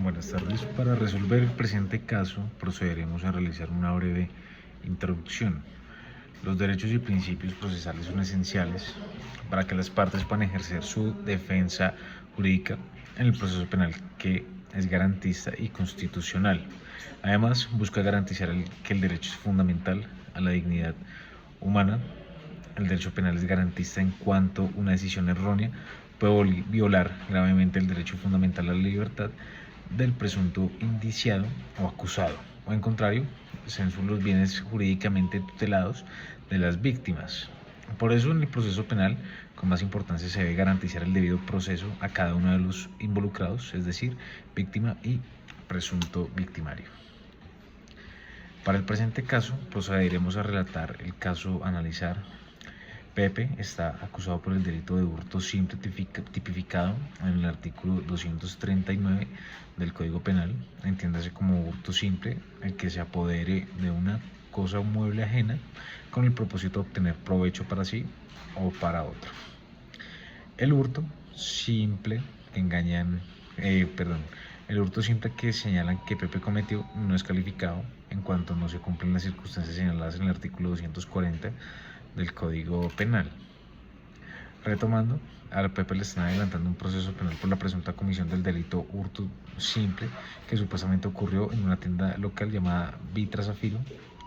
Buenas tardes. Para resolver el presente caso, procederemos a realizar una breve introducción. Los derechos y principios procesales son esenciales para que las partes puedan ejercer su defensa jurídica en el proceso penal, que es garantista y constitucional. Además, busca garantizar que el derecho es fundamental a la dignidad humana. El derecho penal es garantista en cuanto una decisión errónea puede violar gravemente el derecho fundamental a la libertad del presunto indiciado o acusado, o en contrario, censuran los bienes jurídicamente tutelados de las víctimas. Por eso, en el proceso penal, con más importancia, se debe garantizar el debido proceso a cada uno de los involucrados, es decir, víctima y presunto victimario. Para el presente caso, procederemos a relatar el caso a analizar. Pepe está acusado por el delito de hurto simple tipificado en el artículo 239 del Código Penal. Entiéndase como hurto simple el que se apodere de una cosa o mueble ajena con el propósito de obtener provecho para sí o para otro. El hurto simple que el hurto simple que señalan que Pepe cometió no es calificado en cuanto no se cumplen las circunstancias señaladas en el artículo 240 del Código Penal. Retomando, a Pepe le están adelantando un proceso penal por la presunta comisión del delito hurto simple que supuestamente ocurrió en una tienda local llamada Vitra Zafiro.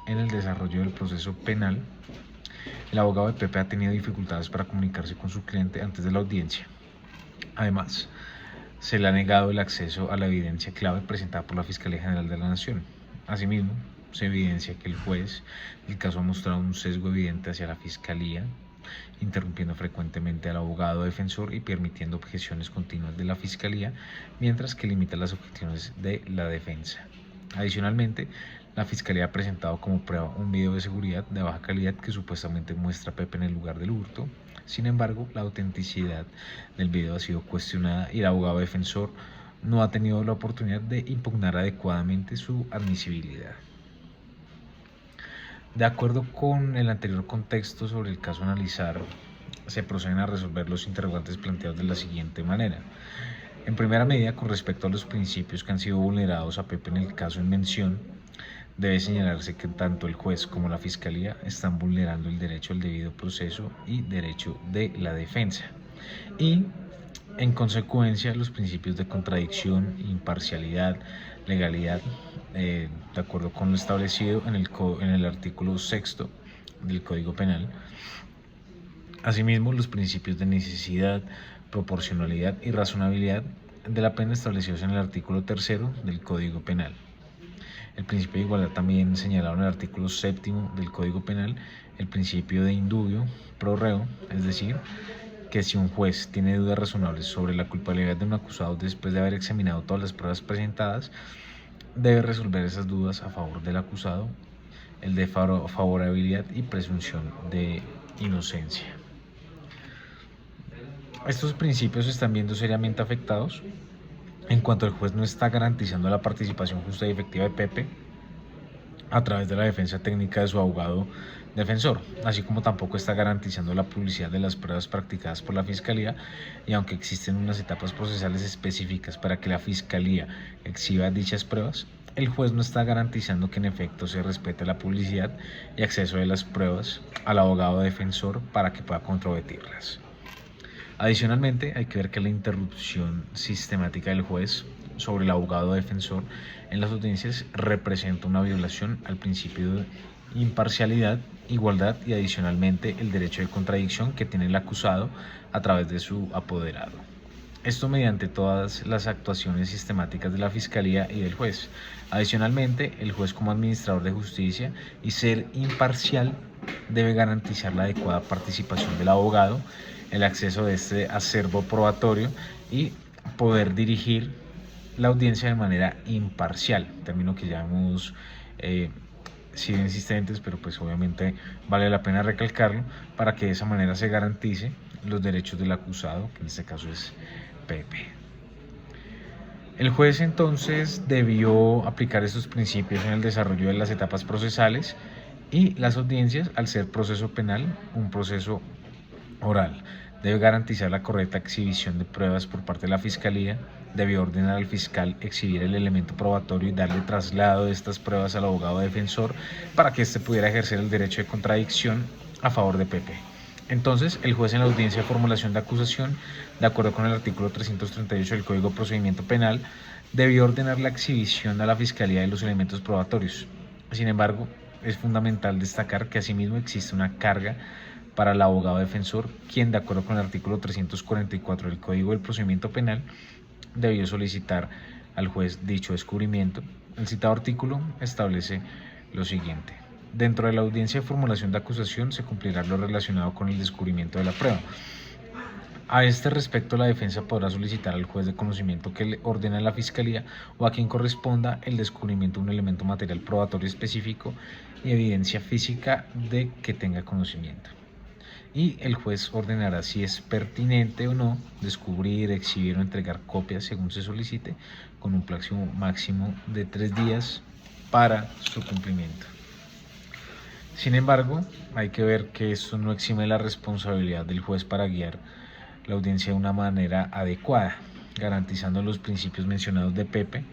En el desarrollo del proceso penal, el abogado de Pepe ha tenido dificultades para comunicarse con su cliente antes de la audiencia. Además, se le ha negado el acceso a la evidencia clave presentada por la Fiscalía General de la Nación. Asimismo, se evidencia que el juez del caso ha mostrado un sesgo evidente hacia la Fiscalía, interrumpiendo frecuentemente al abogado defensor y permitiendo objeciones continuas de la Fiscalía, mientras que limita las objeciones de la defensa. Adicionalmente, la Fiscalía ha presentado como prueba un video de seguridad de baja calidad que supuestamente muestra a Pepe en el lugar del hurto. Sin embargo, la autenticidad del video ha sido cuestionada y el abogado defensor no ha tenido la oportunidad de impugnar adecuadamente su admisibilidad. De acuerdo con el anterior contexto sobre el caso a analizar, se proceden a resolver los interrogantes planteados de la siguiente manera. En primera medida, con respecto a los principios que han sido vulnerados a Pepe en el caso en mención, debe señalarse que tanto el juez como la Fiscalía están vulnerando el derecho al debido proceso y derecho de la defensa. Y, en consecuencia, los principios de contradicción, imparcialidad, legalidad, de acuerdo con lo establecido en el artículo 6 del Código Penal. Asimismo, los principios de necesidad, proporcionalidad y razonabilidad de la pena establecidos en el artículo 3 del Código Penal. El principio de igualdad también señalado en el artículo 7 del Código Penal, el principio de indubio pro reo, es decir, que si un juez tiene dudas razonables sobre la culpabilidad de un acusado después de haber examinado todas las pruebas presentadas, debe resolver esas dudas a favor del acusado, el de favorabilidad y presunción de inocencia. Estos principios se están viendo seriamente afectados en cuanto el juez no está garantizando la participación justa y efectiva de Pepe a través de la defensa técnica de su abogado defensor, así como tampoco está garantizando la publicidad de las pruebas practicadas por la Fiscalía, y aunque existen unas etapas procesales específicas para que la Fiscalía exhiba dichas pruebas, el juez no está garantizando que en efecto se respete la publicidad y acceso de las pruebas al abogado defensor para que pueda controvertirlas. Adicionalmente, hay que ver que la interrupción sistemática del juez sobre el abogado defensor en las audiencias representa una violación al principio de imparcialidad, igualdad y adicionalmente el derecho de contradicción que tiene el acusado a través de su apoderado. Esto mediante todas las actuaciones sistemáticas de la Fiscalía y del juez. Adicionalmente, el juez como administrador de justicia y ser imparcial debe garantizar la adecuada participación del abogado, el acceso de este acervo probatorio y poder dirigir la audiencia de manera imparcial, término que ya hemos sido insistentes, pero pues obviamente vale la pena recalcarlo para que de esa manera se garantice los derechos del acusado, que en este caso es Pepe. El juez entonces debió aplicar estos principios en el desarrollo de las etapas procesales y las audiencias, al ser proceso penal, un proceso oral. Debe garantizar la correcta exhibición de pruebas por parte de la Fiscalía, debió ordenar al fiscal exhibir el elemento probatorio y darle traslado de estas pruebas al abogado defensor para que éste pudiera ejercer el derecho de contradicción a favor de Pepe. Entonces, el juez en la audiencia de formulación de acusación, de acuerdo con el artículo 338 del Código de Procedimiento Penal, debió ordenar la exhibición a la Fiscalía de los elementos probatorios. Sin embargo, es fundamental destacar que asimismo existe una carga para el abogado defensor, quien, de acuerdo con el artículo 344 del Código del Procedimiento Penal, debió solicitar al juez dicho descubrimiento. El citado artículo establece lo siguiente: dentro de la audiencia de formulación de acusación se cumplirá lo relacionado con el descubrimiento de la prueba. A este respecto, la defensa podrá solicitar al juez de conocimiento que le ordene a la Fiscalía o a quien corresponda el descubrimiento de un elemento material probatorio específico y evidencia física de que tenga conocimiento. Y el juez ordenará si es pertinente o no descubrir, exhibir o entregar copias según se solicite, con un plazo máximo de 3 días para su cumplimiento. Sin embargo, hay que ver que esto no exime la responsabilidad del juez para guiar la audiencia de una manera adecuada, garantizando los principios mencionados de Pepe,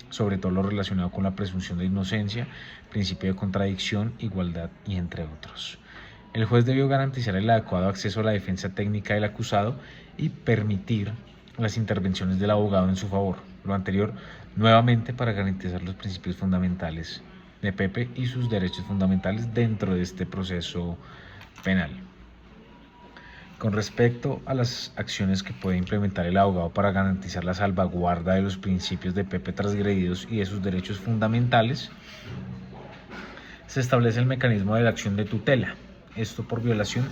sobre todo lo relacionado con la presunción de inocencia, principio de contradicción, igualdad y entre otros. El juez debió garantizar el adecuado acceso a la defensa técnica del acusado y permitir las intervenciones del abogado en su favor. Lo anterior, nuevamente, para garantizar los principios fundamentales de Pepe y sus derechos fundamentales dentro de este proceso penal. Con respecto a las acciones que puede implementar el abogado para garantizar la salvaguarda de los principios de Pepe transgredidos y de sus derechos fundamentales, se establece el mecanismo de la acción de tutela, esto por violación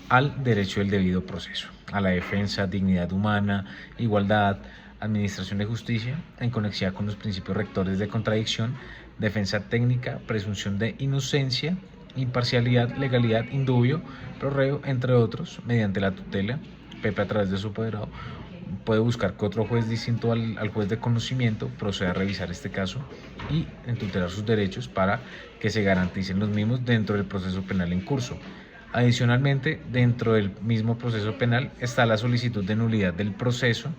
al derecho del debido proceso, a la defensa, dignidad humana, igualdad, administración de justicia, en conexidad con los principios rectores de contradicción, defensa técnica, presunción de inocencia, imparcialidad, legalidad, indubio, pro reo, entre otros. Mediante la tutela, Pepe, a través de su apoderado, puede buscar que otro juez distinto al juez de conocimiento proceda a revisar este caso y tutelar sus derechos para que se garanticen los mismos dentro del proceso penal en curso. Adicionalmente, dentro del mismo proceso penal está la solicitud de nulidad del proceso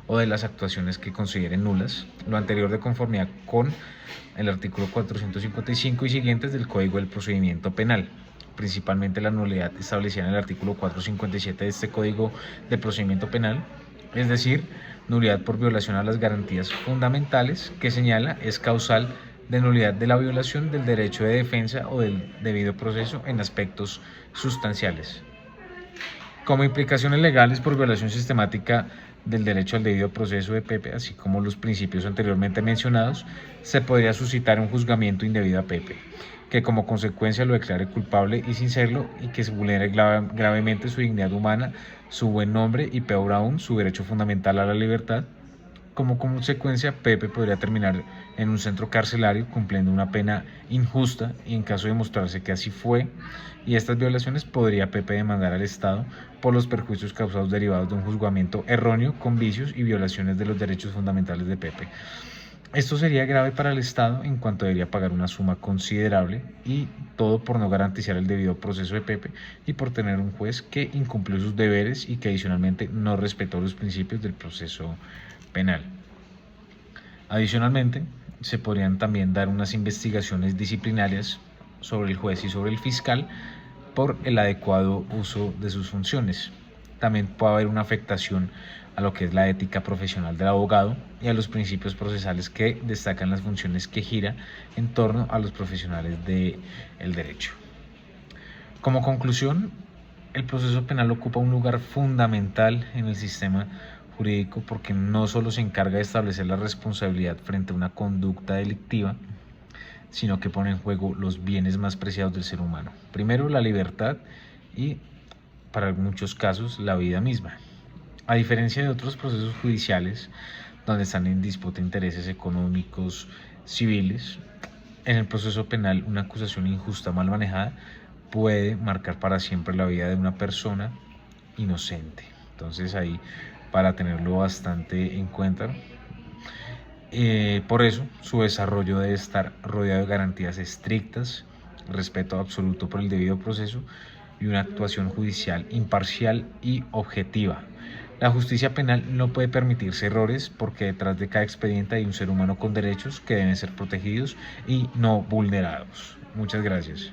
o de las actuaciones que consideren nulas, lo anterior de conformidad con el artículo 455 y siguientes del Código del Procedimiento Penal, principalmente la nulidad establecida en el artículo 457 de este Código de Procedimiento Penal, es decir, nulidad por violación a las garantías fundamentales, que señala es causal de nulidad de la violación del derecho de defensa o del debido proceso en aspectos sustanciales. Como implicaciones legales por violación sistemática del derecho al debido proceso de Pepe, así como los principios anteriormente mencionados, se podría suscitar un juzgamiento indebido a Pepe, que como consecuencia lo declare culpable y sin serlo, y que se vulnere gravemente su dignidad humana, su buen nombre y, peor aún, su derecho fundamental a la libertad. Como consecuencia, Pepe podría terminar en un centro carcelario cumpliendo una pena injusta, y en caso de demostrarse que así fue y estas violaciones, podría Pepe demandar al Estado por los perjuicios causados derivados de un juzgamiento erróneo con vicios y violaciones de los derechos fundamentales de Pepe. Esto sería grave para el Estado en cuanto debería pagar una suma considerable, y todo por no garantizar el debido proceso de Pepe y por tener un juez que incumplió sus deberes y que adicionalmente no respetó los principios del proceso penal. Adicionalmente, se podrían también dar unas investigaciones disciplinarias sobre el juez y sobre el fiscal por el adecuado uso de sus funciones. También puede haber una afectación a lo que es la ética profesional del abogado y a los principios procesales que destacan las funciones que gira en torno a los profesionales del derecho. Como conclusión, el proceso penal ocupa un lugar fundamental en el sistema jurídico porque no solo se encarga de establecer la responsabilidad frente a una conducta delictiva, sino que pone en juego los bienes más preciados del ser humano. Primero, la libertad y, para muchos casos, la vida misma. A diferencia de otros procesos judiciales donde están en disputa intereses económicos, civiles, en el proceso penal una acusación injusta mal manejada puede marcar para siempre la vida de una persona inocente. Entonces ahí, para tenerlo bastante en cuenta, por eso su desarrollo debe estar rodeado de garantías estrictas, respeto absoluto por el debido proceso y una actuación judicial imparcial y objetiva. La justicia penal no puede permitirse errores porque detrás de cada expediente hay un ser humano con derechos que deben ser protegidos y no vulnerados. Muchas gracias.